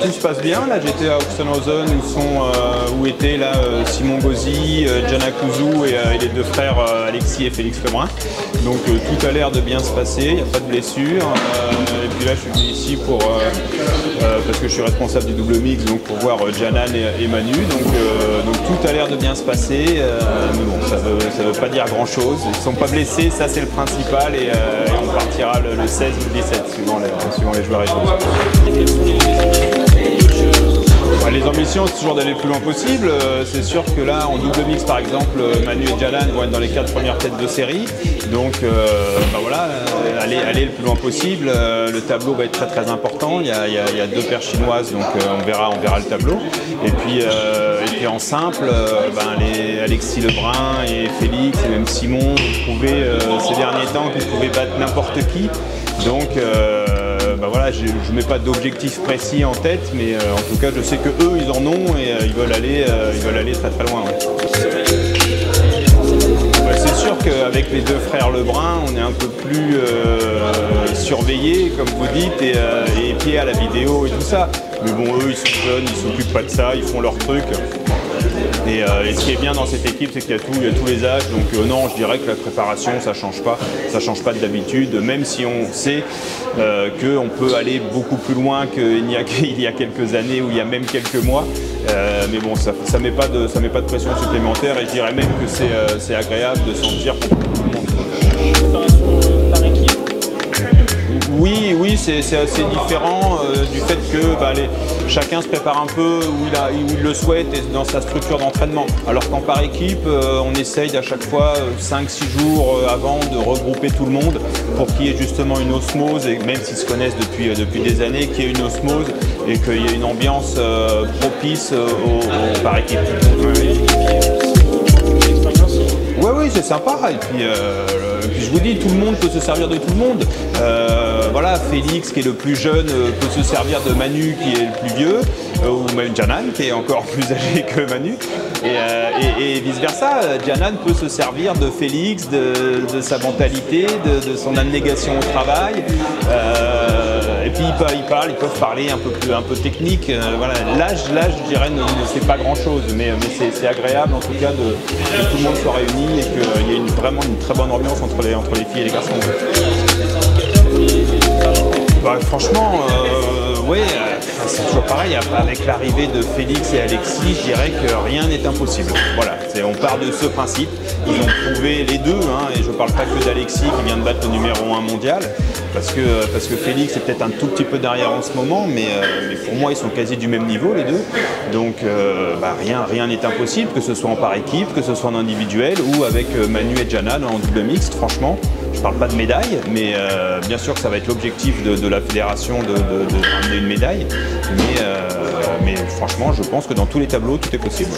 tout se passe bien. Là, j'étais à Oxenhausen où étaient là Simon Gauzy, Gianna Couzeau et les deux frères Alexis et Félix Lebrun. Donc tout a l'air de bien se passer, il n'y a pas de blessure. Et puis là, je suis venu ici parce que je suis responsable du double mix, donc pour voir Janan et Manu. Donc tout a l'air de bien se passer. Mais bon, ça veut pas dire grand-chose. Ils ne sont pas blessés, ça c'est le principal. Et on partira le 16 ou le 17, suivant les joueurs et joueuses. Les ambitions, c'est toujours d'aller le plus loin possible. C'est sûr que là, en double mix, par exemple, Manu et Janan vont être dans les 4 premières têtes de série. Donc, voilà, aller le plus loin possible. Le tableau va être très très important. Il y a 2 paires chinoises, donc on verra le tableau. Et puis en simple, les Alexis Lebrun et Félix et même Simon ont prouvé ces derniers temps qu'ils pouvaient battre n'importe qui. Donc, voilà, je ne mets pas d'objectif précis en tête, mais en tout cas, je sais qu'eux, ils en ont et ils veulent aller très très loin. Ouais. C'est sûr qu'avec les 2 frères Lebrun, on est un peu plus surveillés, comme vous dites, et pieds à la vidéo et tout ça. Mais bon, eux, ils sont jeunes, ils ne s'occupent pas de ça, ils font leur truc. Et ce qui est bien dans cette équipe, c'est qu'il y a tous les âges. Donc non, je dirais que la préparation, ça change pas de d'habitude, même si on sait qu'on peut aller beaucoup plus loin qu'il y a quelques années ou il y a même quelques mois. Mais bon, ça met pas de pression supplémentaire et je dirais même que c'est agréable de sentir qu'on peut tout le monde. Oui, c'est assez différent du fait que chacun se prépare un peu où il le souhaite et dans sa structure d'entraînement. Alors qu'en par équipe, on essaye à chaque fois 5-6 jours avant de regrouper tout le monde pour qu'il y ait justement une osmose, et même s'ils se connaissent depuis des années, qu'il y ait une osmose et qu'il y ait une ambiance propice au par équipe. Oui, c'est sympa. Et puis je vous dis, tout le monde peut se servir de tout le monde. Voilà, Félix qui est le plus jeune peut se servir de Manu qui est le plus vieux, ou même Janan qui est encore plus âgé que Manu. Et vice versa, Janan peut se servir de Félix, de sa mentalité, de son abnégation au travail. Et puis ils peuvent parler un peu technique. Voilà. L'âge, je dirais, ne fait pas grand-chose, mais c'est agréable en tout cas que tout le monde soit réuni et qu'il y ait vraiment une très bonne ambiance entre les filles et les garçons. Franchement, oui, c'est toujours pareil. Avec l'arrivée de Félix et Alexis, je dirais que rien n'est impossible. Voilà, on part de ce principe. Ils ont prouvé les deux, et je ne parle pas que d'Alexis qui vient de battre le numéro 1 mondial, parce que Félix est peut-être un tout petit peu derrière en ce moment, mais pour moi ils sont quasi du même niveau les deux. Donc rien n'est impossible, que ce soit en par équipe, que ce soit en individuel ou avec Manu et Janan en double mixte. Franchement, je ne parle pas de médaille, mais bien sûr que ça va être l'objectif de la fédération de ramener une médaille. Mais franchement, je pense que dans tous les tableaux, tout est possible.